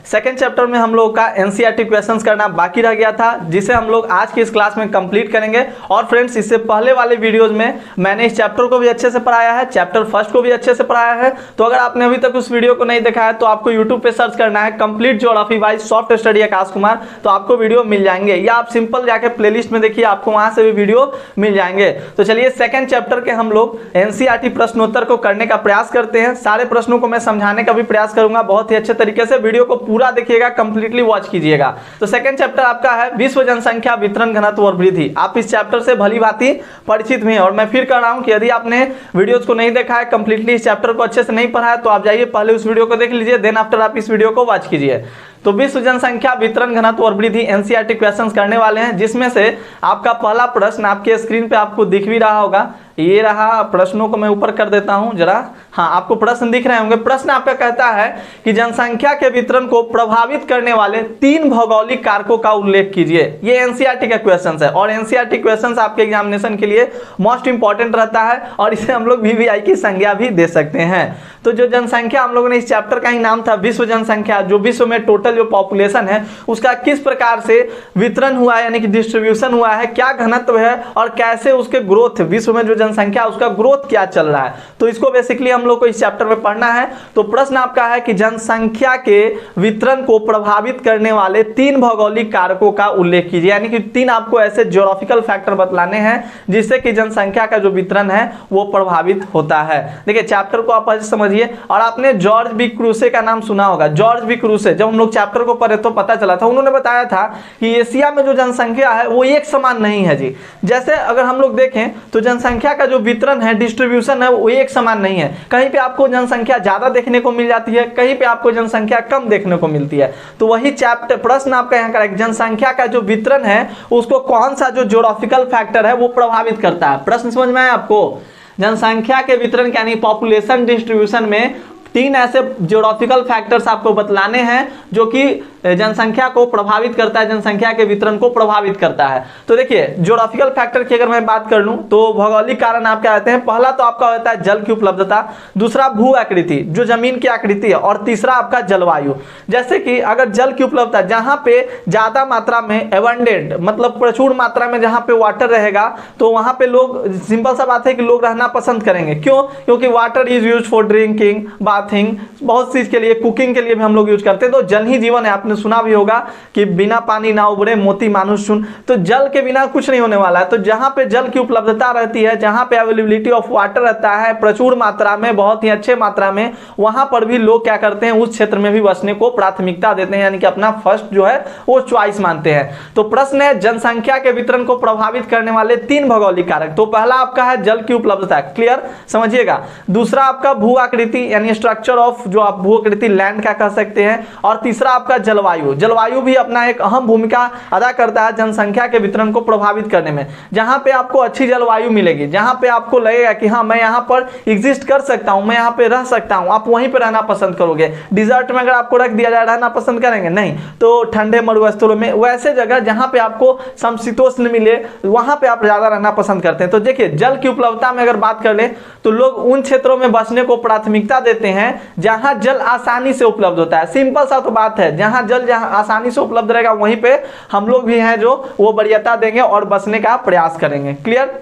Second chapter में हम लोग का एनसीईआरटी क्वेश्चंस करना बाकी रह गया था, जिसे हम लोग आज की इस क्लास में कंप्लीट करेंगे। और फ्रेंड्स, इससे पहले वाले वीडियोस में मैंने इस चैप्टर को भी अच्छे से पढ़ाया है, चैप्टर फर्स्ट को भी अच्छे से पढ़ाया है। तो अगर आपने अभी तक उस वीडियो को नहीं देखा है तो आपको यूट्यूब पे सर्च करना है complete geography by soft study Akash Kumar, तो आपको वीडियो मिल जाएंगे, या आप सिंपल जाके प्लेलिस्ट में देखिए, आपको वहां से भी वीडियो मिल जाएंगे। तो चलिए सेकंड चैप्टर के हम लोग एनसीईआरटी प्रश्नोत्तर को करने का प्रयास करते हैं। सारे प्रश्नों को मैं समझाने का भी प्रयास करूंगा बहुत ही अच्छे तरीके से। वीडियो को पूरा देखिएगा, कंप्लीटली वॉच कीजिएगा। तो सेकंड चैप्टर आपका है विश्व जनसंख्या वितरण घनत्व और वृद्धि। आप इस चैप्टर से भली भांति परिचित भी हैं, और मैं फिर कह रहा हूं कि यदि आपने वीडियोस को नहीं देखा है, कंप्लीटली इस चैप्टर को अच्छे से नहीं पढ़ा है, तो आप जाइए पहले उस वीडियो को देख लीजिए, देन आफ्टर आप इस वीडियो को वॉच कीजिए। तो विश्व जनसंख्या वितरण घनत्व और वृद्धि एनसीईआरटी क्वेश्चंस करने वाले हैं, जिसमें से आपका पहला प्रश्न आपके स्क्रीन पे आपको दिख भी रहा होगा। ये रहा, प्रश्नों को मैं ऊपर कर देता हूं जरा। हाँ, आपको प्रश्न दिख रहे होंगे। प्रश्न आपका कहता है कि जनसंख्या के वितरण को प्रभावित करने वाले 3 भौगोलिक कारकों का उल्लेख कीजिए। ये एनसीईआरटी का क्वेश्चन है, और एनसीईआरटी क्वेश्चन आपके एग्जामिनेशन के लिए मोस्ट इंपॉर्टेंट रहता है, और इसे हम लोग वीवीआई की संज्ञा भी दे सकते हैं। तो जो जनसंख्या, हम लोगों ने इस चैप्टर का ही नाम था विश्व जनसंख्या, जो विश्व में टोटल जो पॉपुलेशन है उसका किस प्रकार से वितरण हुआ है, यानी कि डिस्ट्रीब्यूशन हुआ है, क्या घनत्व है, और कैसे उसके ग्रोथ, विश्व में जो जनसंख्या उसका ग्रोथ क्या चल रहा है, तो इसको बेसिकली हम लोग को इस चैप्टर में पढ़ना है। तो प्रश्न आपका है कि जनसंख्या के वितरण को प्रभावित करने वाले 3 भौगोलिक कारकों का उल्लेख कीजिए, यानी कि 3 आपको ऐसे ज्योग्राफिकल फैक्टर बतलाने हैं जिससे कि जनसंख्या का जो वितरण है वो प्रभावित होता है। देखिए चैप्टर को आप समझिए। और आपने जॉर्ज बी क्रूसे का नाम सुना होगा। जॉर्ज बी क्रूसे, जब हम लोग चैप्टर को पढ़े तो पता चला था, उन्होंने बताया था कि एशिया में जो जनसंख्या है वो एक समान नहीं है जी। जैसे अगर हम लोग देखें तो जनसंख्या का जो वितरण है, डिस्ट्रीब्यूशन है, वो एक समान नहीं है। कहीं पे आपको जनसंख्या ज्यादा देखने को मिल जाती है, कहीं पे आपको जनसंख्या कम देखने को मिलती है। तो वही चैप्टर प्रश्न आपका यहाँ का जनसंख्या का जो वितरण है उसको कौन सा जो ज्योग्राफिकल फैक्टर है वो प्रभावित करता है। प्रश्न समझ में आया आपको? जनसंख्या के वितरण यानी पॉपुलेशन डिस्ट्रीब्यूशन में 3 ऐसे ज्योग्राफिकल फैक्टर्स आपको बतलाने हैं जो कि जनसंख्या को प्रभावित करता है, जनसंख्या के वितरण को प्रभावित करता है। तो देखिए ज्योग्राफिकल फैक्टर की अगर मैं बात कर लूं तो भौगोलिक कारण आप क्या कहते हैं? पहला तो आपका होता है जल की उपलब्धता, दूसरा भू आकृति, जो जमीन की आकृति है, और तीसरा आपका जलवायु। जैसे कि अगर जल की उपलब्धता, जहां पे ज्यादा मात्रा में एबंडेंट, मतलब प्रचुर मात्रा में जहां पे वाटर रहेगा, तो वहां पे लोग, सिंपल सा बात है कि लोग रहना पसंद करेंगे। क्यों? क्योंकि water is use for drinking, bathing, बहुत चीज के लिए, कुकिंग के लिए भी हम लोग यूज करते हैं। तो जल ही जीवन है। आपने सुना भी होगा कि बिना पानी ना उबरे मोती मानुष सुन। तो जल के बिना कुछ नहीं होने वाला है। तो जहां पे जल की उपलब्धता रहती है, जहां पे अवेलेबिलिटी ऑफ वाटर रहता है प्रचुर मात्रा में, बहुत ही अच्छे मात्रा में, वहां पर भी लोग क्या करते हैं? उस क्षेत्र में भी बसने को प्राथमिकता देते हैं, यानी कि अपना फर्स्ट जो है वो चॉइस मानते हैं। तो प्रश्न है जनसंख्या के वितरण को प्रभावित करने वाले 3 भौगोलिक कारक। तो पहला आपका है जल की उपलब्धता, क्लियर, समझिएगा। दूसरा आपका भू आकृति, यानी स्ट्रक्चर ऑफ, जो आप भू आकृति लैंड का कह सकते हैं। और तीसरा आपका जलवायु। जलवायु भी अपना एक अहम भूमिका अदा करता है जनसंख्या के वितरण को प्रभावित करने में। जहां पे आपको अच्छी जलवायु मिलेगी, जहां पे आपको लगेगा कि हाँ मैं यहाँ पर एग्जिस्ट कर सकता हूं, मैं यहाँ पे रह सकता हूं, आप वहीं पे रहना पसंद करोगे। डिजर्ट में अगर आपको रख दिया जाए, रहना पसंद करेंगे? नहीं। तो ठंडे मरुस्थलों में, वैसे जगह जहां पे आपको समशीतोष्ण मिले, वहां पे आप ज्यादा रहना पसंद करते हैं। तो देखिए जल की उपलब्धता में अगर बात कर ले तो लोग उन क्षेत्रों में बसने को प्राथमिकता देते हैं जहां जल आसानी से उपलब्ध होता है। सिंपल सा तो बात है, जहां जल जहां आसानी से उपलब्ध रहेगा वहीं पे हम लोग भी हैं जो वो वरीयता देंगे और बसने का प्रयास करेंगे। क्लियर?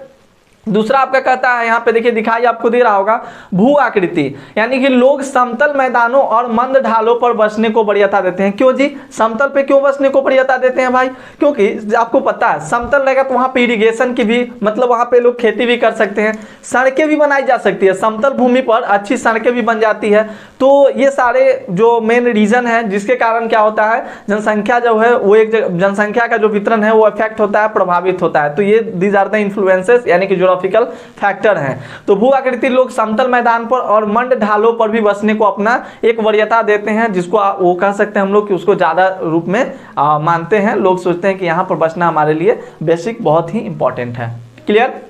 दूसरा आपका कहता है, यहाँ पे देखिए दिखाई आपको दे रहा होगा, भू आकृति, यानी कि लोग समतल मैदानों और मंद ढालों पर बसने को वरीयता देते हैं। क्यों जी? समतल पे क्यों बसने को वरीयता देते हैं भाई? क्योंकि आपको पता है समतल रहेगा तो वहां पे इरिगेशन की भी, मतलब वहां पे लोग खेती भी कर सकते हैं, सड़कें भी बनाई जा सकती है, समतल भूमि पर अच्छी सड़कें भी बन जाती है। तो ये सारे जो मेन रीजन है जिसके कारण क्या होता है, जनसंख्या जो है वो एक जनसंख्या का जो वितरण है वो इफेक्ट होता है, प्रभावित होता है। तो ये दीज आर द इन्फ्लुएंसेस, यानी कि ज्योग्राफिकल फैक्टर हैं। तो भू आकृति, लोग समतल मैदान पर और मंद ढालों पर भी बसने को अपना एक वरीयता देते हैं, जिसको वो कह सकते हैं हम लोग कि उसको ज्यादा रूप में मानते हैं। लोग सोचते हैं कि यहाँ पर बसना हमारे लिए बेसिक बहुत ही इंपॉर्टेंट है। क्लियर?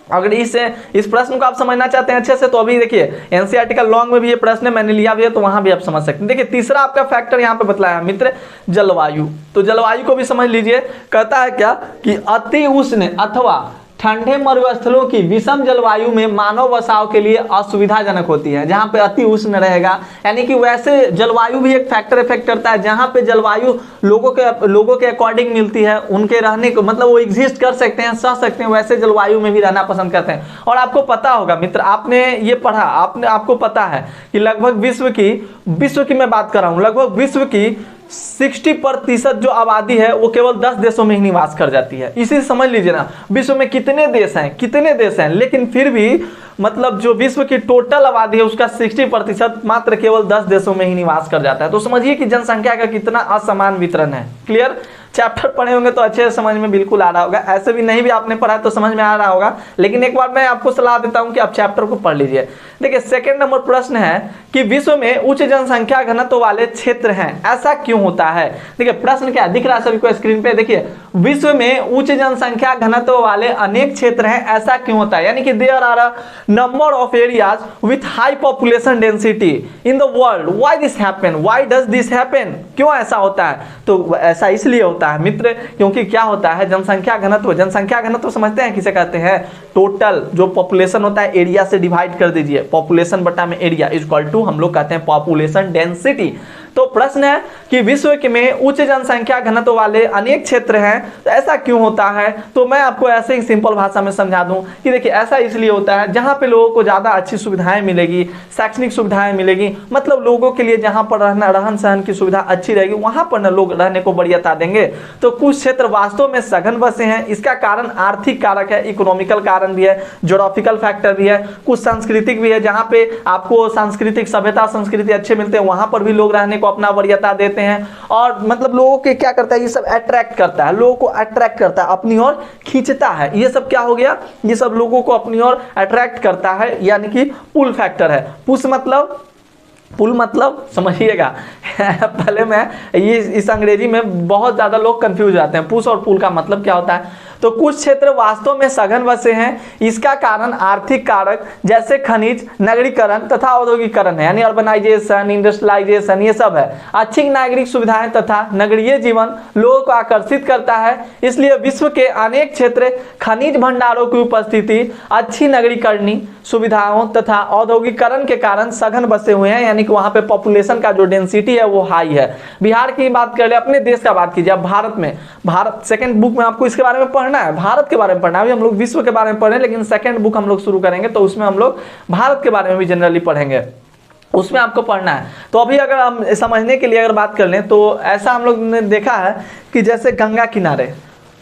अगर इस प्रश्न को आप समझना चाहते हैं अच्छे से तो अभी देखिए एनसीईआरटी का लॉन्ग में भी ये प्रश्न मैंने लिया भी है, तो वहां भी आप समझ सकते हैं। देखिए तीसरा आपका फैक्टर यहाँ पे बतलाया मित्र, जलवायु। तो जलवायु को भी समझ लीजिए। कहता है क्या कि अति उष्ण अथवा ठंडे मरुस्थलों की विषम जलवायु में मानव बसाव के लिए असुविधाजनक होती है। जहां पे अति उष्ण रहेगा, यानी कि वैसे जलवायु भी एक फैक्टर इफेक्ट करता है। जहां पे जलवायु लोगों के अकॉर्डिंग मिलती है, उनके रहने को मतलब वो एग्जिस्ट कर सकते हैं, सह सकते हैं, वैसे जलवायु में भी रहना पसंद करते हैं। और आपको पता होगा मित्र, आपने ये पढ़ा, आपको पता है कि लगभग विश्व की मैं बात कर रहा हूं, लगभग विश्व की 60% जो आबादी है वो केवल 10 देशों में ही निवास कर जाती है। इसी समझ लीजिए ना, विश्व में कितने देश हैं, लेकिन फिर भी मतलब जो विश्व की टोटल आबादी है उसका 60% मात्र केवल 10 देशों में ही निवास कर जाता है। तो समझिए कि जनसंख्या का कितना असमान वितरण है। क्लियर? चैप्टर पढ़े होंगे तो अच्छे से समझ में बिल्कुल आ रहा होगा, ऐसे भी नहीं भी आपने पढ़ा तो समझ में आ रहा होगा, लेकिन एक बार मैं आपको सलाह देता हूं कि आप चैप्टर को पढ़ लीजिए। देखिए, सेकंड नंबर प्रश्न है कि विश्व में उच्च जनसंख्या घनत्व वाले क्षेत्र हैं, ऐसा क्यों होता है? देखिए प्रश्न क्या दिख रहा है सभी को स्क्रीन पे, देखिए विश्व में उच्च जनसंख्या घनत्व वाले अनेक क्षेत्र हैं, ऐसा क्यों होता है? यानी कि there are a number of areas with high population density in the world, why this happen, why does this happen, क्यों ऐसा होता है? तो ऐसा इसलिए होता है मित्र, क्योंकि क्या होता है, जनसंख्या घनत्व समझते हैं किसे कहते हैं? टोटल जो पॉपुलेशन होता है एरिया से डिवाइड कर दीजिए, पॉपुलेशन बटा में एरिया इज इक्वल टू हम लोग कहते हैं पॉपुलेशन डेंसिटी। तो प्रश्न है कि विश्व में उच्च जनसंख्या घनत्व वाले अनेक क्षेत्र हैं, तो ऐसा क्यों होता है? तो मैं आपको ऐसे ही सिंपल भाषा में समझा दूं कि देखिए ऐसा इसलिए होता है जहां पे लोगों को ज्यादा अच्छी सुविधाएं मिलेगी, शैक्षणिक सुविधाएं मिलेगी, मतलब लोगों के लिए जहां पर रहन सहन की सुविधा अच्छी रहेगी वहां पर न लोग रहने को बढ़िया देंगे। तो कुछ क्षेत्र वास्तव में सघन बसे हैं, इसका कारण आर्थिक कारक है, इकोनॉमिकल कारण भी है, ज्योग्राफिकल फैक्टर भी है, कुछ सांस्कृतिक भी है, जहां पे आपको सांस्कृतिक सभ्यता संस्कृति अच्छे मिलते हैं वहां पर भी लोग रहने को अपना वरीयता देते हैं। और मतलब लोगों के क्या करता है, ये सब अट्रैक्ट करता है, लोगों को अट्रैक्ट करता है, अपनी ओर खींचता है। ये सब क्या हो गया, ये सब लोगों को अपनी ओर अट्रैक्ट करता है, यानी कि पुल फैक्टर है। पुल मतलब समझिएगा पहले मैं ये इस अंग्रेजी में बहुत ज्यादा लोग कंफ्यूज जाते हैं, पुश और पुल का मतलब क्या होता है। तो कुछ क्षेत्र वास्तव में सघन बसे हैं, इसका कारण आर्थिक कारक जैसे खनिज, नगरीकरण तथा औद्योगिकरण है, यानी अर्बनाइजेशन, इंडस्ट्रियलाइजेशन, ये सब है। अच्छी नागरिक सुविधाएं तथा नगरीय जीवन लोगों को आकर्षित करता है, इसलिए विश्व के अनेक क्षेत्र खनिज भंडारों की उपस्थिति, अच्छी नगरीकरणी सुविधाओं तथा औद्योगिकरण के कारण सघन बसे हुए हैं, यानी कि वहां पे पॉपुलेशन का जो डेंसिटी है वो हाई है। बिहार की बात कर ले, अपने देश का बात कीजिए, भारत सेकंड बुक में आपको इसके बारे में पढ़ना है, भारत के बारे में पढ़ना है। अभी हम लोग विश्व के बारे में पढ़ रहे हैं, लेकिन सेकंड बुक हम लोग शुरू करेंगे तो उसमें हम लोग भारत के बारे में भी जनरली पढ़ेंगे, उसमें आपको पढ़ना है। तो अभी अगर हम समझने के लिए अगर बात कर लें तो ऐसा हम लोग ने देखा है कि जैसे गंगा किनारे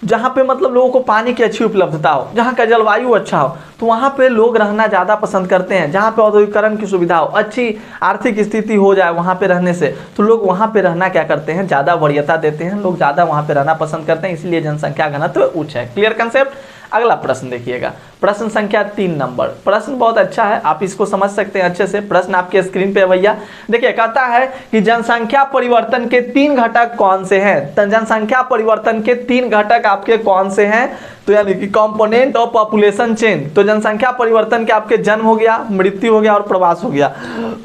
जहाँ पे मतलब लोगों को पानी की अच्छी उपलब्धता हो, जहाँ का जलवायु अच्छा हो, तो वहाँ पे लोग रहना ज़्यादा पसंद करते हैं। जहाँ पे औद्योगिकरण की सुविधा हो, अच्छी आर्थिक स्थिति हो जाए वहाँ पे रहने से, तो लोग वहाँ पे रहना क्या करते हैं, ज़्यादा वरीयता देते हैं, लोग ज़्यादा वहाँ पे रहना पसंद करते हैं, इसलिए जनसंख्या घनत्व उच्च है। Clear concept? अगला प्रश्न देखिएगा, प्रश्न संख्या 3 नंबर। प्रश्न बहुत अच्छा है, आप इसको समझ सकते हैं अच्छे से। प्रश्न आपके स्क्रीन पे भैया देखिए, कहता है कि जनसंख्या परिवर्तन के 3 घटक कौन से हैं? तो जनसंख्या परिवर्तन के 3 घटक आपके कौन से हैं? तो यानी कि कंपोनेंट ऑफ पॉपुलेशन चेंज। तो जनसंख्या परिवर्तन के आपके जन्म हो गया, मृत्यु हो गया और प्रवास हो गया।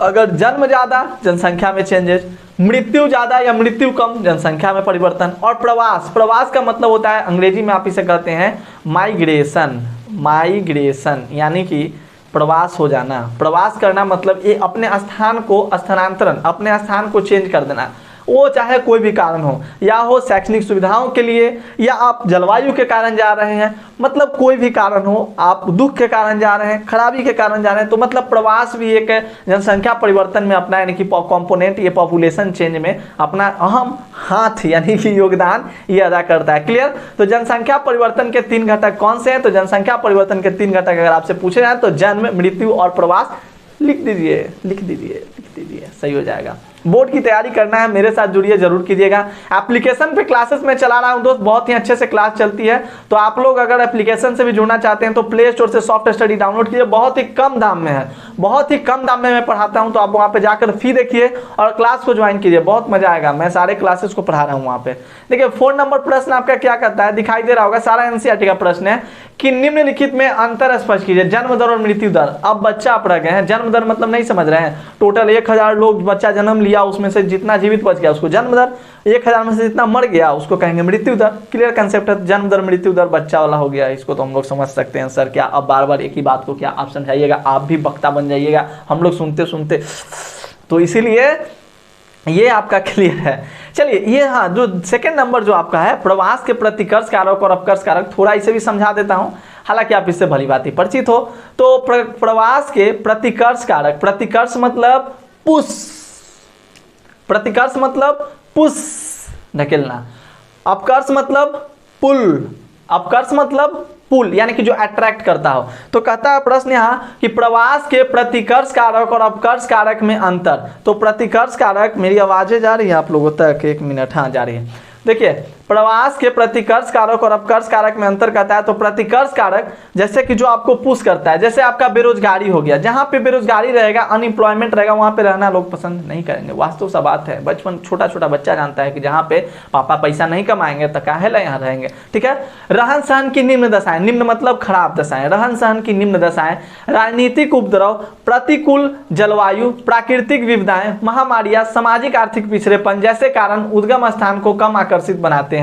अगर जन्म ज्यादा जनसंख्या में चेंजेस, मृत्यु ज्यादा या मृत्यु कम जनसंख्या में परिवर्तन, और प्रवास का मतलब होता है अंग्रेजी में आप इसे कहते हैं माइग्रेशन, यानी कि प्रवास हो जाना। प्रवास करना मतलब ये अपने स्थान को स्थानांतरण, अपने स्थान को चेंज कर देना, वो चाहे कोई भी कारण हो, या हो शैक्षणिक सुविधाओं के लिए, या आप जलवायु के कारण जा रहे हैं, मतलब कोई भी कारण हो, आप दुख के कारण जा रहे हैं, खराबी के कारण जा रहे हैं, तो मतलब प्रवास भी एक जनसंख्या परिवर्तन में अपना यानी कि कंपोनेंट, ये पॉपुलेशन चेंज में अपना अहम हाथ यानी कि योगदान ये अदा करता है। क्लियर? तो जनसंख्या परिवर्तन के 3 घटक कौन से हैं? तो जनसंख्या परिवर्तन के 3 घटक अगर आपसे पूछे जाए तो जन्म, मृत्यु और प्रवास लिख दीजिए, सही हो जाएगा। बोर्ड की तैयारी करना है, मेरे साथ जुड़िए, जरूर कीजिएगा। एप्लीकेशन पे क्लासेस में चला रहा हूं दोस्त, बहुत ही अच्छे से क्लास चलती है, तो आप लोग अगर एप्लीकेशन से भी जुड़ना चाहते हैं तो प्ले स्टोर से सॉफ्ट स्टडी डाउनलोड कीजिए, बहुत ही कम दाम में है, बहुत ही कम दाम में मैं पढ़ाता हूं। तो आप वहां पे जाकर फी देखिए और क्लास को ज्वाइन कीजिए, बहुत मजा आएगा, मैं सारे क्लासेस को पढ़ा रहा हूँ वहां पे। देखिए 4 नंबर प्रश्न आपका क्या कहता है, दिखाई दे रहा होगा, सारा एनसीईआरटी का प्रश्न है कि निम्नलिखित में अंतर स्पष्ट कीजिए, जन्म दर और मृत्यु दर। अब बच्चा आप रह गए हैं, जन्म दर मतलब नहीं समझ रहे हैं, टोटल 1000 लोग बच्चा जन्म लिया, उसमें से जितना जीवित बच गया उसको जन्म दर, 1000 में से जितना मर गया उसको कहेंगे मृत्यु दर। क्लियर कंसेप्ट है। जन्म दर, मृत्यु दर, बच्चा वाला हो गया, इसको तो हम लोग समझ सकते हैं। सर क्या अब बार बार एक ही बात को क्या आप समझाइएगा, आप भी वक्ता बन जाइएगा, हम लोग सुनते सुनते, तो इसीलिए ये आपका क्लियर है। चलिए ये हाँ, जो सेकंड नंबर जो आपका है प्रवास के प्रतिकर्ष कारक और अपकर्ष कारक, थोड़ा इसे भी समझा देता हूं, हालांकि आप इससे भली भांति परिचित हो। तो प्रवास के प्रतिकर्ष कारक, प्रतिकर्ष मतलब पुश, प्रतिकर्ष मतलब पुश ढकेलना, अपकर्ष मतलब पुल, अपकर्ष मतलब पुल यानी कि जो अट्रैक्ट करता हो। तो कहता है प्रश्न यहाँ कि प्रवास के प्रतिकर्ष कारक और अपकर्ष कारक में अंतर। तो प्रतिकर्ष कारक, मेरी आवाजें जा रही है आप लोगों तक? एक मिनट, हाँ जा रही है। देखिए प्रवास के प्रतिकर्ष कारक और अपकर्ष कारक में अंतर कहता है। तो प्रतिकर्ष कारक जैसे कि जो आपको पुश करता है, जैसे आपका बेरोजगारी हो गया, जहां पे बेरोजगारी रहेगा, अनएम्प्लॉयमेंट रहेगा, वहां पे रहना लोग पसंद नहीं करेंगे। वास्तव सा बात है, बचपन छोटा छोटा बच्चा जानता है कि जहां पे पापा पैसा नहीं कमाएंगे तो काहे ला यहाँ रहेंगे। ठीक है। रहन सहन की निम्न दशाएं, निम्न मतलब खराब दशाएं, रहन सहन की निम्न दशाएं, राजनीतिक उपद्रव, प्रतिकूल जलवायु, प्राकृतिक विविधताएं, महामारियां, सामाजिक आर्थिक पिछड़ेपन जैसे कारण उद्गम स्थान को कम आकर्षित बनाते हैं।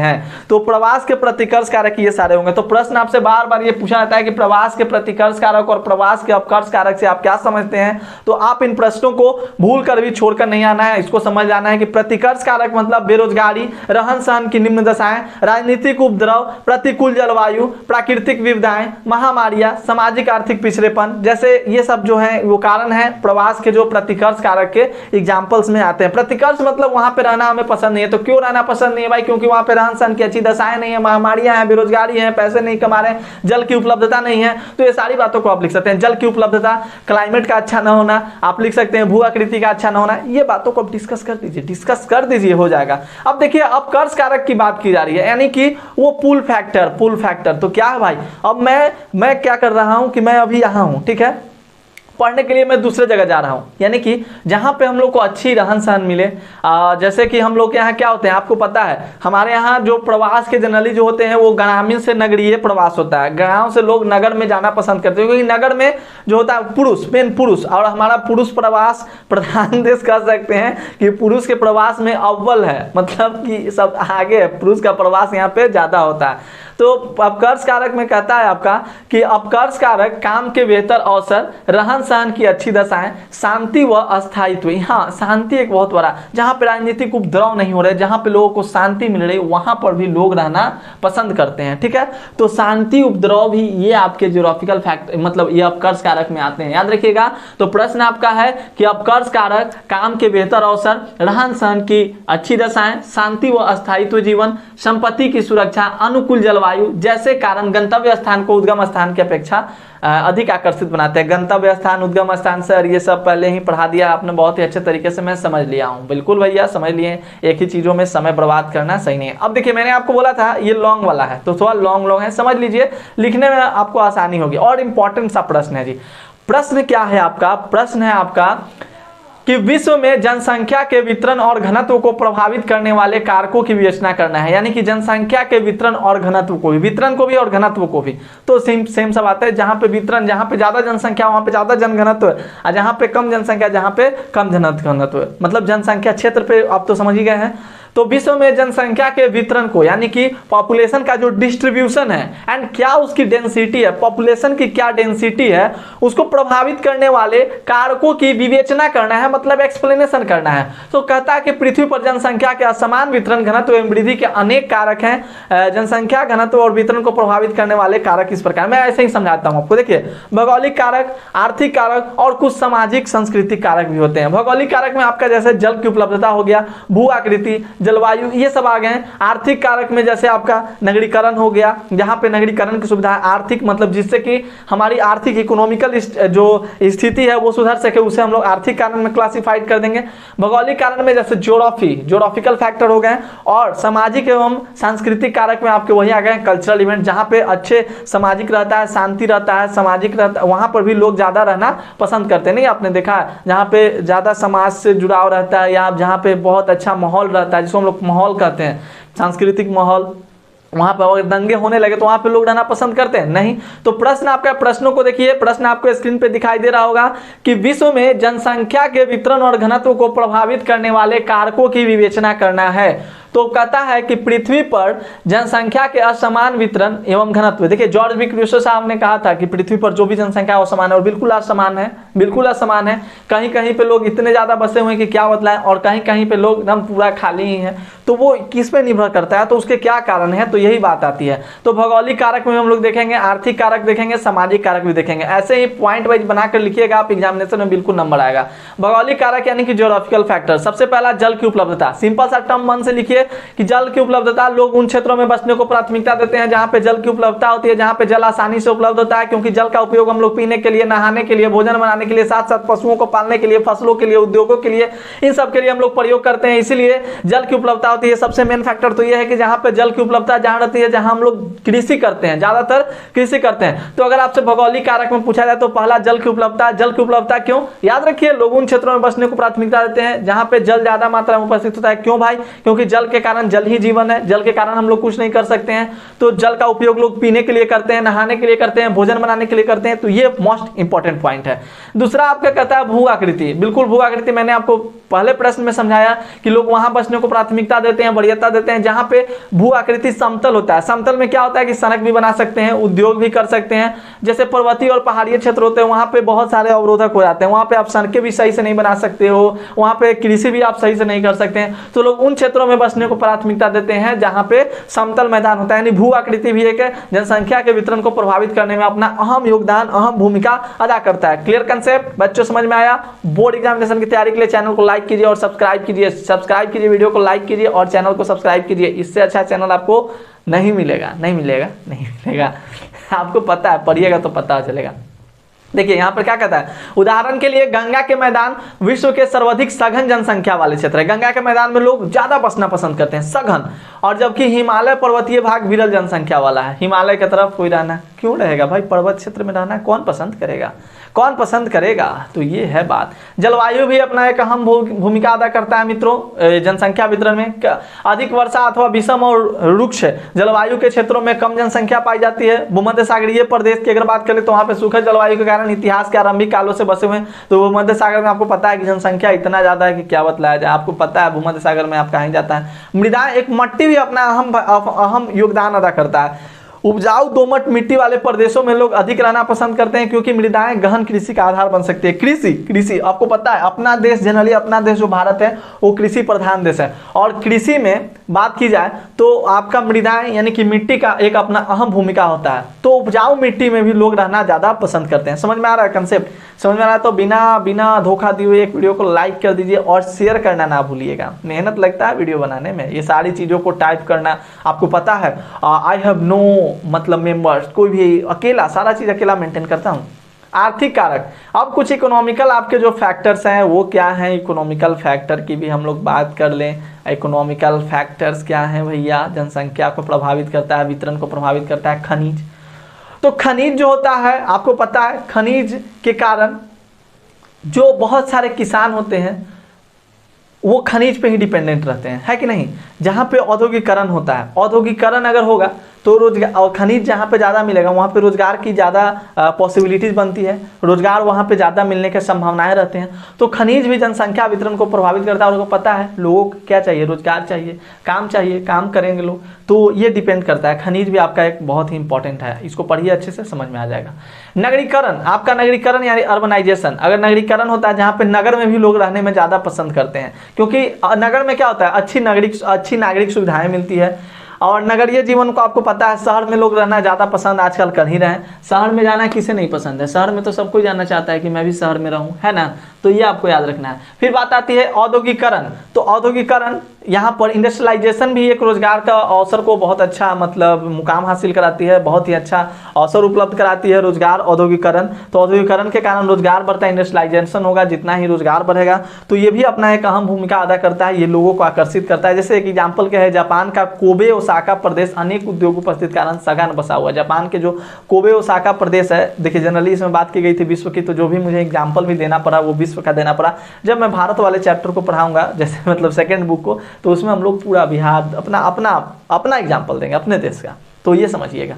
तो प्रवास के प्रतिकर्ष कारक ये सारे होंगे। तो प्रश्न आपसे बार बार ये पूछा जाता है कि प्रवास के प्रतिकर्ष कारक और प्रवास के अपकर्ष कारक से आप क्या समझते हैं। तो आप इन प्रश्नों को भूल कर भी छोड़कर नहीं आना है, इसको समझ जाना है कि प्रतिकर्ष कारक मतलब बेरोजगारी, रहन सहन की निम्न दशाएं, राजनीतिक उपद्रव, प्रतिकूल जलवायु, प्राकृतिक विविधताएं, महामारियां, सामाजिक आर्थिक पिछड़ेपन जैसे ये सब जो है वो कारण है प्रवास के जो प्रतिकर्ष कारक के एग्जाम्पल्स में आते हैं। प्रतिकर्ष मतलब वहां पे रहना हमें पसंद नहीं है। तो क्यों रहना पसंद नहीं है भाई? क्योंकि वहां पे रहन सहन की अच्छी दशाएं नहीं है, महामारियां हैं, बेरोजगारी है, पैसे नहीं कमा रहे, जल की उपलब्धता नहीं है। तो ये सारी बातों को आप लिख सकते हैं। जल की उपलब्धता, क्लाइमेट का अच्छा ना होना, आप लिख सकते हैं भू आकृति का अच्छा ना होना। ये बातों को आप डिस्कस कर दीजिए, डिस्कस कर दीजिए, हो जाएगा। अब देखिए अपकर्ष कारक की बात की जा रही है, यानी कि वो पुल फैक्टर, पुल फैक्टर। तो क्या है भाई? अब मैं क्या कर रहा हूं कि मैं अभी यहां हूं, ठीक है, पढ़ने के लिए मैं दूसरे जगह जा रहा हूं, यानी कि जहां पे हम लोग को अच्छी रहन सहन मिले। जैसे कि हम लोग के यहाँ क्या होते हैं आपको पता है, हमारे यहाँ जो प्रवास के जनरली जो होते हैं वो ग्रामीण से नगरीय प्रवास होता है। गांव से लोग नगर में जाना पसंद करते हैं, क्योंकि नगर में जो होता है पुरुष, मेन पुरुष, और हमारा पुरुष प्रवास प्रधान देश कह सकते हैं कि पुरुष के प्रवास में अव्वल है, मतलब कि सब आगे है, पुरुष का प्रवास यहाँ पे ज्यादा होता है। तो अपकर्ष कारक में कहता है आपका कि अपकर्ष कारक काम के बेहतर अवसर, रहन सहन की अच्छी दशाएं, शांति व अस्थायित्व। हाँ, शांति एक बहुत बड़ा, जहां पे राजनीतिक उपद्रव नहीं हो रहे, जहां पे लोगों को शांति मिल रही, वहां पर भी लोग रहना पसंद करते हैं। ठीक है। तो शांति, उपद्रव भी ये आपके ज्योग्राफिकल फैक्टर, मतलब ये अपकर्ष कारक में आते हैं, याद रखिएगा। तो प्रश्न आपका है कि अपकर्ष कारक काम के बेहतर अवसर, रहन सहन की अच्छी दशाएं, शांति व अस्थायित्व जीवन, संपत्ति की सुरक्षा, अनुकूल जलवायु जैसे कारण गंतव्य स्थान को उद्गम स्थान की अपेक्षा अधिक आकर्षित बनाते हैं। गंतव्य स्थान, उद्गम स्थान, सर ये सब पहले ही पढ़ा दिया आपने बहुत ही अच्छे तरीके से, मैं समझ लिया हूँ। बिल्कुल भैया समझ लिए, एक ही चीजों में समय बर्बाद करना सही नहीं है। अब देखिए मैंने आपको बोला था ये लॉन्ग वाला है, तो थोड़ा लॉन्ग है, समझ लीजिए, लिखने में आपको आसानी होगी। और इंपॉर्टेंट सा प्रश्न है जी। प्रश्न क्या है आपका? प्रश्न है आपका कि विश्व में जनसंख्या के वितरण और घनत्व को प्रभावित करने वाले कारकों की विवेचना करना है, यानी कि जनसंख्या के वितरण और घनत्व को भी, वितरण को भी और घनत्व को भी। तो सेम सब आता है, जहां पे वितरण, जहां पे ज्यादा जनसंख्या वहां पे ज्यादा जनघनत्व है, और जहां पे कम जनसंख्या जहां पे कम घनत्व है, मतलब जनसंख्या क्षेत्र पे आप तो समझ ही गए हैं। तो विश्व में जनसंख्या के वितरण को, यानी कि पॉपुलेशन का जो डिस्ट्रीब्यूशन है एंड क्या उसकी डेंसिटी है, पॉपुलेशन की क्या डेंसिटी है, उसको प्रभावित करने वाले कारकों की विवेचना करना है, मतलब एक्सप्लेनेशन करना है। तो कहता है कि पृथ्वी पर जनसंख्या के असमान वितरण, घनत्व एवं वृद्धि के अनेक कारक हैं। जनसंख्या, घनत्व और वितरण को प्रभावित करने वाले कारक इस प्रकार, मैं ऐसे ही समझाता हूं आपको। देखिए भौगोलिक कारक, आर्थिक कारक और कुछ सामाजिक सांस्कृतिक कारक भी होते हैं। भौगोलिक कारक में आपका जैसे जल की उपलब्धता हो गया, भू आकृति, जलवायु, ये सब आ गए। आर्थिक कारक में जैसे आपका नगरीकरण हो गया, जहां पे नगरीकरण की सुविधा है, आर्थिक मतलब जिससे कि हमारी आर्थिक इकोनॉमिकल जो स्थिति है वो सुधर सके, उसे हम लोग आर्थिक कारण में क्लासिफाइड कर देंगे। भौगोलिक कारण में जैसे ज्योग्राफिकल फैक्टर हो गए, और सामाजिक एवं सांस्कृतिक कारक में आपके वही आ गए कल्चरल इवेंट, जहां पे अच्छे सामाजिक रहता है, शांति रहता है, सामाजिक रहता है, वहां पर भी लोग ज्यादा रहना पसंद करते हैं। नहीं आपने देखा है, जहां पे ज्यादा समाज से जुड़ाव रहता है, या जहां पे बहुत अच्छा माहौल रहता है, जिसको हम लोग माहौल कहते हैं, सांस्कृतिक माहौल, वहां पर अगर दंगे होने लगे तो वहां पे लोग रहना पसंद करते हैं नहीं। तो प्रश्न आपका, प्रश्नों को देखिए, प्रश्न आपको स्क्रीन पे दिखाई दे रहा होगा कि विश्व में जनसंख्या के वितरण और घनत्व को प्रभावित करने वाले कारकों की विवेचना करना है। तो कहता है कि पृथ्वी पर जनसंख्या के असमान वितरण एवं घनत्व। देखिए जॉर्ज बी क्रूसो साहब ने कहा था कि पृथ्वी पर जो भी जनसंख्या है वो समान है, और बिल्कुल असमान है, बिल्कुल असमान है। कहीं कहीं पे लोग इतने ज्यादा बसे हुए हैं कि क्या बतलाएं, और कहीं कहीं पे लोग एकदम पूरा खाली ही है। तो वो किस पे निर्भर करता है, तो उसके क्या कारण है, तो यही बात आती है। तो भौगोलिक कारक में हम लोग देखेंगे, आर्थिक कारक देखेंगे, सामाजिक कारक भी देखेंगे। ऐसे ही पॉइंट वाइज बनाकर लिखिएगा, आप एग्जामिनेशन में बिल्कुल नंबर आएगा। भौगोलिक कारक यानी कि ज्योग्राफिकल फैक्टर। सबसे पहला जल की उपलब्धता। सिंपल सा टर्म मन से लिखिए कि जल की उपलब्धता, लोग उन क्षेत्रों में बसने को प्राथमिकता देते हैं जहां पे जल की उपलब्धता होती है, जहां पे जल आसानी से उपलब्ध होता है, क्योंकि जल का उपयोग हम लोग पीने के लिए, नहाने के लिए, भोजन बनाने के लिए, साथ साथ पशुओं को पालने के लिए, फसलों के लिए, उद्योगों के लिए, इन सब के लिए हम लोग प्रयोग करते हैं। इसीलिए जल की उपलब्धता होती है। सबसे मेन फैक्टर तो यह है कि जहां पे जल की उपलब्धता जहां रहती है, जहां हम लोग कृषि करते हैं, ज्यादातर कृषि करते हैं। तो अगर आपसे भौगोलिक कारक में पूछा जाए तो पहला जल की उपलब्धता। जल की उपलब्धता क्यों, याद रखिए, लोग उन क्षेत्रों में बसने को प्राथमिकता देते हैं जहां पे जल ज्यादा मात्रा में उपस्थित होता है। क्यों भाई, क्योंकि जल के कारण, जल ही जीवन है, जल के कारण हम लोग कुछ नहीं कर सकते हैं। तो जल का उपयोग लोग पीने के लिए करते हैं, नहाने के लिए करते हैं, भोजन बनाने के लिए करते हैं। तो ये मोस्ट इंपॉर्टेंट पॉइंट है। दूसरा आपका कहता है भू आकृति। बिल्कुल भू आकृति, मैंने आपको पहले प्रश्न में समझाया कि लोग वहां बसने को प्राथमिकता देते हैं, वरीयता देते हैं जहां पे भू आकृति समतल होता है। समतल में क्या होता है कि सड़क भी बना सकते हैं, उद्योग भी कर सकते हैं। जैसे पर्वतीय और पहाड़ियों क्षेत्र होते हैं, वहां पे बहुत सारे अवरोधक हो जाते हैं, वहां पे आप सड़कें भी सही से नहीं बना सकते हो, वहां पे कृषि भी आप सही से नहीं कर सकते हैं। तो लोग उन क्षेत्रों में बसने को प्राथमिकता देते हैं जहां पे समतल मैदान होता है। यानी भू आकृति भी एक जनसंख्या के वितरण को प्रभावित करने में अपना अहम योगदान, अहम भूमिका अदा करता है। क्लियर कंसेप्ट बच्चों, समझ में आया? बोर्ड एग्जामिनेशन की तैयारी के लिए चैनल को लाइक कीजिए और सब्सक्राइब कीजिए, सब्सक्राइब कीजिए, वीडियो को लाइक कीजिए और चैनल को सब्सक्राइब कीजिए। इससे अच्छा चैनल आपको नहीं मिलेगा, नहीं मिलेगा, नहीं मिलेगा। आपको पता है, पढ़िएगा तो पता चलेगा। देखिए यहाँ पर क्या कहता है, उदाहरण के लिए गंगा के मैदान विश्व के सर्वाधिक सघन जनसंख्या वाले क्षेत्र है। गंगा के मैदान में लोग ज्यादा बसना पसंद करते हैं, सघन। और जबकि हिमालय पर्वतीय भाग विरल जनसंख्या वाला है। हिमालय की तरफ कोई रहना क्यों रहेगा भाई, पर्वत क्षेत्र में रहना कौन पसंद करेगा, कौन पसंद करेगा? तो ये है बात। जलवायु भी अपना एक अहम भूमिका अदा करता है मित्रों जनसंख्या वितरण में। अधिक वर्षा अथवा विषम और रुक्ष जलवायु के क्षेत्रों में कम जनसंख्या पाई जाती है। भूमध्य सागरीय प्रदेश की अगर बात करें तो वहाँ पे सूखा जलवायु के कारण इतिहास के आरंभिक कालों से बसे हुए हैं। तो भूमध्य सागर में आपको पता है कि जनसंख्या इतना ज्यादा है कि क्या बतलाया जाए। आपको पता है भूमध्य सागर में आप कहीं जाता है। मृदा एक मट्टी भी अपना अहम योगदान अदा करता है। उपजाऊ दोमट मिट्टी वाले प्रदेशों में लोग अधिक रहना पसंद करते हैं क्योंकि मृदाएं गहन कृषि का आधार बन सकती है। कृषि आपको पता है, अपना देश जनरली, अपना देश जो भारत है वो कृषि प्रधान देश है। और कृषि में बात की जाए तो आपका मृदाएं यानी कि मिट्टी का एक अपना अहम भूमिका होता है। तो उपजाऊ मिट्टी में भी लोग रहना ज्यादा पसंद करते हैं। समझ में आ रहा है कंसेप्ट? समझ में आ रहा है तो बिना धोखा दिए हुए एक वीडियो को लाइक कर दीजिए और शेयर करना ना भूलिएगा। मेहनत लगता है वीडियो बनाने में, ये सारी चीजों को टाइप करना। आपको पता है आई हैव नो मतलब मेंबर्स, कोई भी अकेला सारा चीज अकेला मेंटेन करता हूँ। आर्थिक कारक, अब कुछ इकोनॉमिकल आपके जो फैक्टर्स हैं वो क्या हैं, इकोनॉमिकल फैक्टर की भी हम लोग बात कर लें। इकोनॉमिकल फैक्टर्स क्या हैं भैया? जनसंख्या को प्रभावित करता है, वितरण को प्रभावित करता है खनिज। तो खनिज जो होता है आपको पता है, खनिज के कारण जो बहुत सारे किसान होते हैं वो खनिज पे ही डिपेंडेंट रहते हैं, है कि नहीं? जहाँ पे औद्योगिकरण होता है, औद्योगिकरण अगर होगा तो रोजगार, और खनिज जहाँ पे ज़्यादा मिलेगा वहाँ पे रोजगार की ज़्यादा पॉसिबिलिटीज बनती है, रोजगार वहाँ पे ज़्यादा मिलने के संभावनाएं रहते हैं। तो खनिज भी जनसंख्या वितरण को प्रभावित करता है। और उनको पता है लोगों को क्या चाहिए, रोजगार चाहिए, काम करेंगे लोग, तो ये डिपेंड करता है। खनिज भी आपका एक बहुत ही इंपॉर्टेंट है, इसको पढ़िए अच्छे से, समझ में आ जाएगा। नगरीकरण, आपका नगरीकरण यानी अर्बनाइजेशन। अगर नगरीकरण होता है जहाँ पे नगर में भी लोग रहने में ज़्यादा पसंद करते हैं, क्योंकि नगर में क्या होता है, अच्छी नागरिक सुविधाएं मिलती है। और नगरीय जीवन को आपको पता है, शहर में लोग रहना ज़्यादा पसंद आजकल कर ही रहे हैं। शहर में जाना किसे नहीं पसंद है? शहर में तो सब कोई जाना चाहता है कि मैं भी शहर में रहूं, है ना? तो ये आपको याद रखना है। फिर बात आती है औद्योगिकरण। तो औद्योगिकरण यहाँ पर इंडस्ट्रियलाइजेशन भी एक रोजगार का अवसर को बहुत अच्छा मतलब मुकाम हासिल कराती है, बहुत ही अच्छा अवसर उपलब्ध कराती है रोजगार, औद्योगिकरण। तो औद्योगिकरण के कारण रोजगार बढ़ता है, इंडस्ट्रियलाइजेशन होगा, जितना ही रोजगार बढ़ेगा तो ये भी अपना एक अहम भूमिका अदा करता है, ये लोगों को आकर्षित करता है। जैसे एक एग्जाम्पल क्या है, जापान का कोबे ओसाका प्रदेश अनेक उद्योग उपस्थित कारण सघन बसा हुआ है। जापान के जो कोबे ओसाका प्रदेश है, देखिए जनरली इसमें बात की गई थी विश्व की, तो जो भी मुझे एग्जाम्पल भी देना पड़ा वो विश्व का देना पड़ा। जब मैं भारत वाले चैप्टर को पढ़ाऊंगा, जैसे मतलब सेकेंड बुक को, तो उसमें हम लोग पूरा बिहार अपना एग्जाम्पल देंगे अपने देश का, तो ये समझिएगा।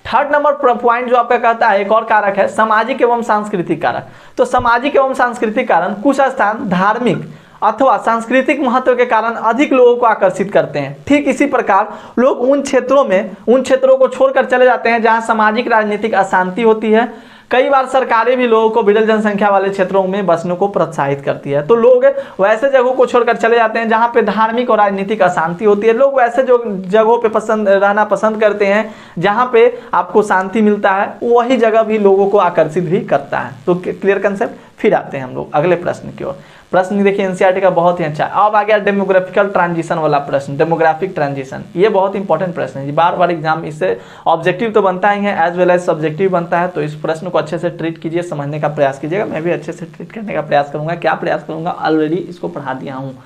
थर्ड नंबर पॉइंट जो आपका कहता है, एक और कारक है सामाजिक एवं सांस्कृतिक कारक। तो सामाजिक एवं सांस्कृतिक कारण, कुछ स्थान धार्मिक अथवा सांस्कृतिक महत्व के कारण अधिक लोगों को आकर्षित करते हैं। ठीक इसी प्रकार लोग उन क्षेत्रों को छोड़कर चले जाते हैं जहां सामाजिक राजनीतिक अशांति होती है। कई बार सरकारें भी लोगों को विरल जनसंख्या वाले क्षेत्रों में बसने को प्रोत्साहित करती है। तो लोग वैसे जगहों को छोड़कर चले जाते हैं जहां पे धार्मिक और राजनीतिक अशांति होती है। लोग वैसे जो जगहों पे रहना पसंद करते हैं जहां पे आपको शांति मिलता है, वही जगह भी लोगों को आकर्षित भी करता है। तो क्लियर कंसेप्ट। फिर आते हैं हम लोग अगले प्रश्न की ओर। प्रश्न देखिए एनसीईआरटी का बहुत ही अच्छा। अब आ गया डेमोग्राफिकल ट्रांजिशन वाला प्रश्न, डेमोग्राफिक ट्रांजिशन। ये बहुत इंपॉर्टेंट प्रश्न है, बार बार एग्जाम इससे ऑब्जेक्टिव तो बनता ही है एज वेल एज सब्जेक्टिव बनता है। तो इस प्रश्न को अच्छे से ट्रीट कीजिए, समझने का प्रयास कीजिएगा। मैं भी अच्छे से ट्रीट करने का प्रयास करूंगा। क्या प्रयास करूंगा, ऑलरेडी इसको पढ़ा दिया हूँ।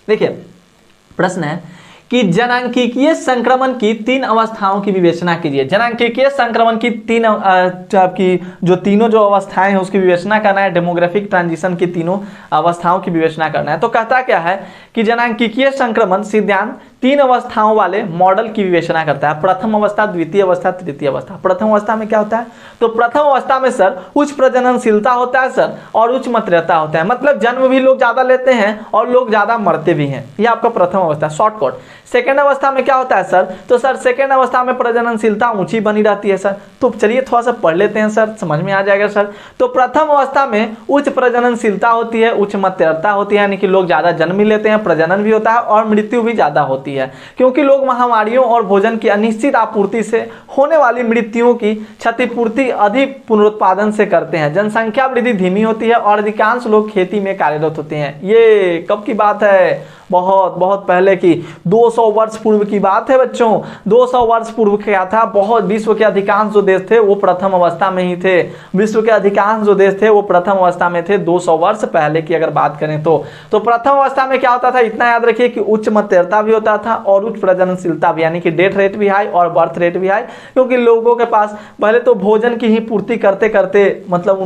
देखिए प्रश्न है कि जनांकीय संक्रमण की 3 अवस्थाओं की विवेचना कीजिए। जनांकीय संक्रमण की तीनों जो अवस्थाएं हैं उसकी विवेचना करना है। डेमोग्राफिक ट्रांजिशन की तीनों अवस्थाओं की विवेचना करना है। तो कहता क्या है कि जनांकीय संक्रमण सिद्धांत 3 अवस्थाओं वाले मॉडल की विवेचना करता है। प्रथम अवस्था, द्वितीय अवस्था, तृतीय अवस्था। प्रथम अवस्था में क्या होता है, तो प्रथम अवस्था में सर उच्च प्रजननशीलता होता है सर, और उच्च मातृत्व होता है। मतलब जन्म भी लोग ज्यादा लेते हैं और लोग ज्यादा मरते भी हैं। ये आपका प्रथम अवस्था, शॉर्टकट। सेकेंड अवस्था में क्या होता है सर, तो सर सेकेंड अवस्था में प्रजननशीलता ऊंची बनी रहती है सर। तो चलिए थोड़ा सा पढ़ लेते हैं सर, समझ में आ जाएगा सर। तो प्रथम अवस्था में उच्च प्रजननशीलता होती है, उच्च मातृत्व होती है, यानी कि लोग ज्यादा जन्म भी लेते हैं, प्रजनन भी होता है और मृत्यु भी ज्यादा होती है, क्योंकि लोग महामारियों और भोजन की अनिश्चित आपूर्ति से होने वाली मृत्युओं की क्षतिपूर्ति अधिक पुनरुत्पादन से करते हैं। जनसंख्या वृद्धि धीमी होती है और अधिकांश लोग खेती में कार्यरत होते हैं। ये कब की बात है, बहुत बहुत पहले की, 200 वर्ष पूर्व की बात है बच्चों। 200 वर्ष पूर्व क्या था, बहुत विश्व के अधिकांश जो देश थे वो प्रथम अवस्था में ही थे। विश्व के अधिकांश जो देश थे वो प्रथम अवस्था में थे 200 वर्ष पहले की अगर बात करें तो प्रथम अवस्था में क्या होता था, इतना याद रखिए कि उच्च मातृत्व भी होता था और उच्च प्रजननशीलता भी, यानी कि डेथ रेट भी हाई और बर्थ रेट भी हाई, क्योंकि लोगों के पास पहले तो भोजन की ही पूर्ति करते करते मतलब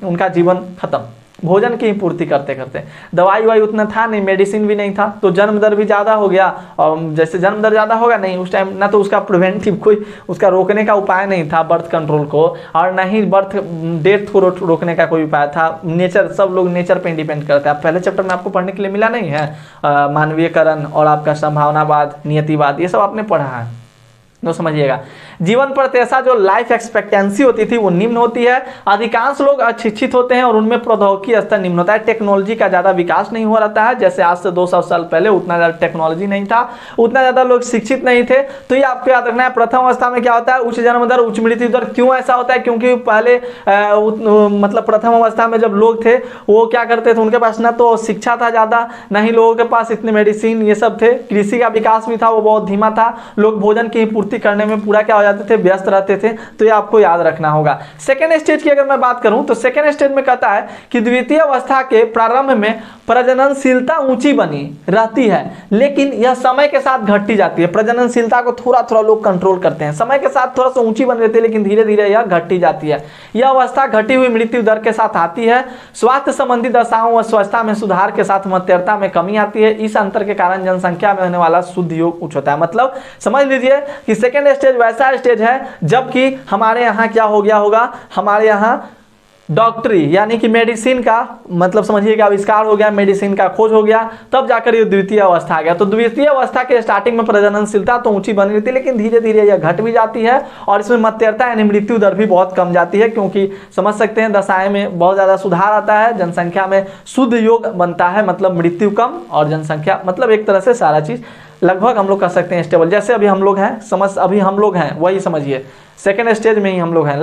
उनका जीवन खत्म, भोजन की ही पूर्ति करते करते। दवाई वाई उतना था नहीं, मेडिसिन भी नहीं था, तो जन्म दर भी ज़्यादा हो गया। और जैसे जन्म दर ज़्यादा होगा नहीं उस टाइम, ना तो उसका प्रिवेंटिव कोई उसका रोकने का उपाय नहीं था बर्थ कंट्रोल को, और ना ही बर्थ डेथ को रोकने का कोई उपाय था। नेचर, सब लोग नेचर पे डिपेंड करता है। पहले चैप्टर में आपको पढ़ने के लिए मिला नहीं है, मानवीयकरण और आपका संभावनावाद, नियतिवाद, ये सब आपने पढ़ा है, तो समझिएगा। जीवन प्रत्याशा जो लाइफ एक्सपेक्टेंसी होती थी वो निम्न होती है। अधिकांश लोग अशिक्षित होते हैं और उनमें प्रौद्योगिकी स्तर निम्न होता है। टेक्नोलॉजी का ज़्यादा विकास नहीं हो रहता है, जैसे आज से 200 साल पहले उतना ज़्यादा टेक्नोलॉजी नहीं था, उतना ज़्यादा लोग शिक्षित नहीं थे। तो ये आपको याद रखना है। प्रथम अवस्था में क्या होता है, उच्च जन्म दर, उच्च मृत्यु दर। क्यों ऐसा होता है, क्योंकि पहले मतलब प्रथम अवस्था में जब लोग थे वो क्या करते थे, उनके पास ना तो शिक्षा था ज़्यादा, ना ही लोगों के पास इतने मेडिसिन ये सब थे। कृषि का विकास भी था, वो बहुत धीमा था। लोग भोजन की पूर्ति करने में पूरा क्या हो जाते थे, व्यस्त रहते थे। तो ये आपको याद रखना होगा। सेकेंड स्टेज की अगर मैं बात करूं तो सेकेंड स्टेज में कहता है कि द्वितीय अवस्था के प्रारंभ में प्रजननशीलता ऊंची बनी रहती है, लेकिन यह समय के साथ घटती जाती है। प्रजननशीलता को थोड़ा थोड़ा लोग कंट्रोल करते हैं, समय के साथ थोड़ा सा ऊंची बनी रहती है, लेकिन धीरे धीरे यह घटती जाती है। यह अवस्था घटी हुई मृत्यु दर के साथ आती है। स्वास्थ्य संबंधी दशाओं व स्वच्छता में सुधार के साथ मातृत्व में कमी आती है। इस अंतर के कारण जनसंख्या में होने वाला शुद्ध योग उच्च होता है। मतलब समझ लीजिए कि सेकेंड स्टेज वैसा स्टेज है जबकि हमारे यहाँ क्या हो गया होगा, हमारे यहाँ डॉक्टरी यानी कि मेडिसिन का मतलब समझिएगा आविष्कार हो गया, मेडिसिन का खोज हो गया, तब जाकर ये द्वितीय अवस्था आ गया। तो द्वितीय अवस्था के स्टार्टिंग में प्रजननशीलता तो ऊंची बनी रहती है, लेकिन धीरे धीरे यह घट भी जाती है और इसमें मातृत्व यानी मृत्यु दर भी बहुत कम जाती है, क्योंकि समझ सकते हैं दशाएं में बहुत ज़्यादा सुधार आता है, जनसंख्या में शुद्ध योग बनता है, मतलब मृत्यु कम और जनसंख्या, मतलब एक तरह से सारा चीज़ लगभग हम लोग कह सकते हैं स्टेबल। जैसे अभी हम लोग हैं, अभी हम लोग हैं वही समझिए सेकेंड स्टेज में ही हम लोग हैं,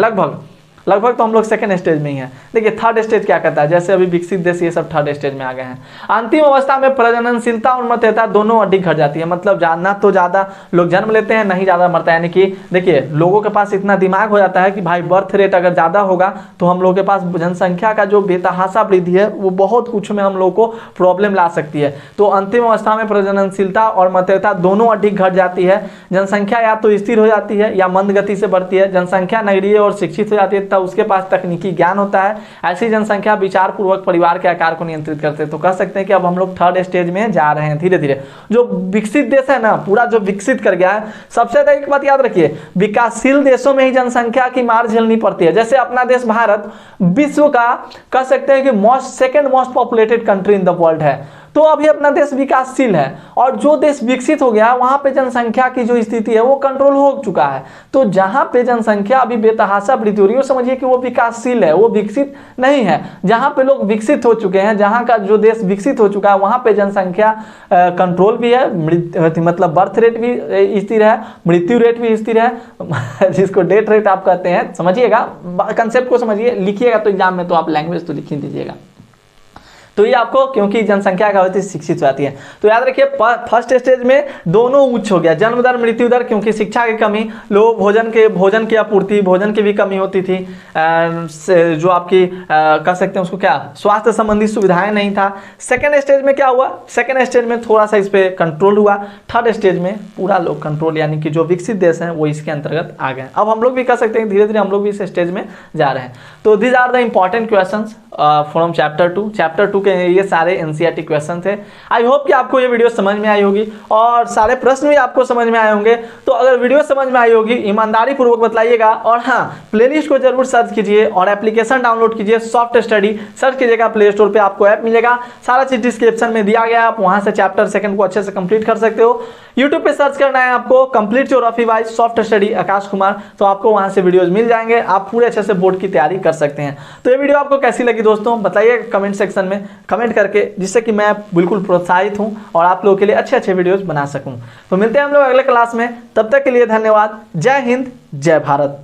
लगभग तो हम लोग सेकेंड स्टेज में ही हैं। देखिए थर्ड स्टेज क्या कहता है, जैसे अभी विकसित देश ये सब थर्ड स्टेज में आ गए हैं। अंतिम अवस्था में प्रजननशीलता और मातृत्व दोनों अधिक घट जाती है। मतलब ना तो ज़्यादा लोग जन्म लेते हैं, नहीं ज़्यादा मरता है। यानी कि देखिए लोगों के पास इतना दिमाग हो जाता है कि भाई बर्थ रेट अगर ज़्यादा होगा तो हम लोग के पास जनसंख्या का जो बेतहाशा वृद्धि है वो बहुत कुछ में हम लोग को प्रॉब्लम ला सकती है। तो अंतिम अवस्था में प्रजननशीलता और मातृत्व दोनों अधिक घट जाती है। जनसंख्या या तो स्थिर हो जाती है या मंद गति से बढ़ती है। जनसंख्या नगरीय और शिक्षित हो जाती है, तब उसके पास तकनीकी ज्ञान होता है। ऐसी जनसंख्या विचार पूर्वक परिवार के आकार को नियंत्रित करते हैं। तो कह सकते हैं कि अब हम लोग थर्ड स्टेज में जा रहे हैं धीरे धीरे। जो विकसित देश है ना, पूरा जो विकसित कर गया है, सबसे ज्यादा एक बात याद रखिए, विकासशील देशों में ही जनसंख्या की मार झेलनी पड़ती है। जैसे अपना देश भारत विश्व का कह सकते हैं कि second most populated country in the world है। तो अभी अपना देश विकासशील है, और जो देश विकसित हो गया वहां पे जनसंख्या की जो स्थिति है वो कंट्रोल हो चुका है। तो जहां पे जनसंख्या अभी बेतहाशा वृद्धि हो रही है, समझिए कि वो विकासशील है, वो विकसित नहीं है। जहां पे लोग विकसित हो चुके हैं, जहां का जो देश विकसित हो चुका है, वहां पे जनसंख्या कंट्रोल भी है, मतलब बर्थ रेट भी स्थिर है, मृत्यु रेट भी स्थिर है जिसको डेथ रेट आप कहते हैं। समझिएगा कंसेप्ट को, समझिए, लिखिएगा तो एग्जाम में तो आप लैंग्वेज तो लिख ही दीजिएगा। तो ये आपको, क्योंकि जनसंख्या का होती है शिक्षित हो जाती है। तो याद रखिए फर्स्ट स्टेज में दोनों उच्च हो गया, जन्म दर मृत्यु दर, क्योंकि शिक्षा की कमी, लोग भोजन की आपूर्ति, भोजन की भी कमी होती थी, जो आपकी कह सकते हैं उसको क्या, स्वास्थ्य संबंधी सुविधाएं नहीं था। सेकेंड स्टेज में क्या हुआ, सेकेंड स्टेज में थोड़ा सा इस पर कंट्रोल हुआ। थर्ड स्टेज में पूरा लोग कंट्रोल, यानी कि जो विकसित देश हैं वो इसके अंतर्गत आ गए। अब हम लोग भी कह सकते हैं धीरे धीरे हम लोग भी इस स्टेज में जा रहे हैं। तो these are the important question from chapter 2। Chapter 2 के ये सारे एनसीईआरटी क्वेश्चन थे। आई होप कि आपको ये वीडियो समझ में आई होगी और सारे प्रश्न भी आपको समझ में आए होंगे। तो अगर वीडियो समझ में आई होगी ईमानदारी पूर्वक बताइएगा, और हाँ, प्लेलिस्ट को जरूर सर्च कीजिए और एप्लीकेशन डाउनलोड कीजिए, सॉफ्ट स्टडी सर्च कीजिएगा, प्ले स्टोर पे आपको ऐप मिलेगा, सारा चीज डिस्क्रिप्शन में दिया गया है, आप वहां से चैप्टर सेकंड को अच्छे से कंप्लीट कर सकते हो। यूट्यूब पे सर्च करना है आपको complete geography by soft study Akash Kumar, तो आपको वहां से वीडियोज मिल जाएंगे, आप पूरे अच्छे से बोर्ड की तैयारी कर सकते हैं। तो ये वीडियो आपको कैसी लगी दोस्तों, बताइए कमेंट सेक्शन में कमेंट करके, जिससे कि मैं बिल्कुल प्रोत्साहित हूं और आप लोगों के लिए अच्छे अच्छे वीडियोज बना सकूं। तो मिलते हैं हम लोग अगले क्लास में, तब तक के लिए धन्यवाद। जय हिंद, जय भारत।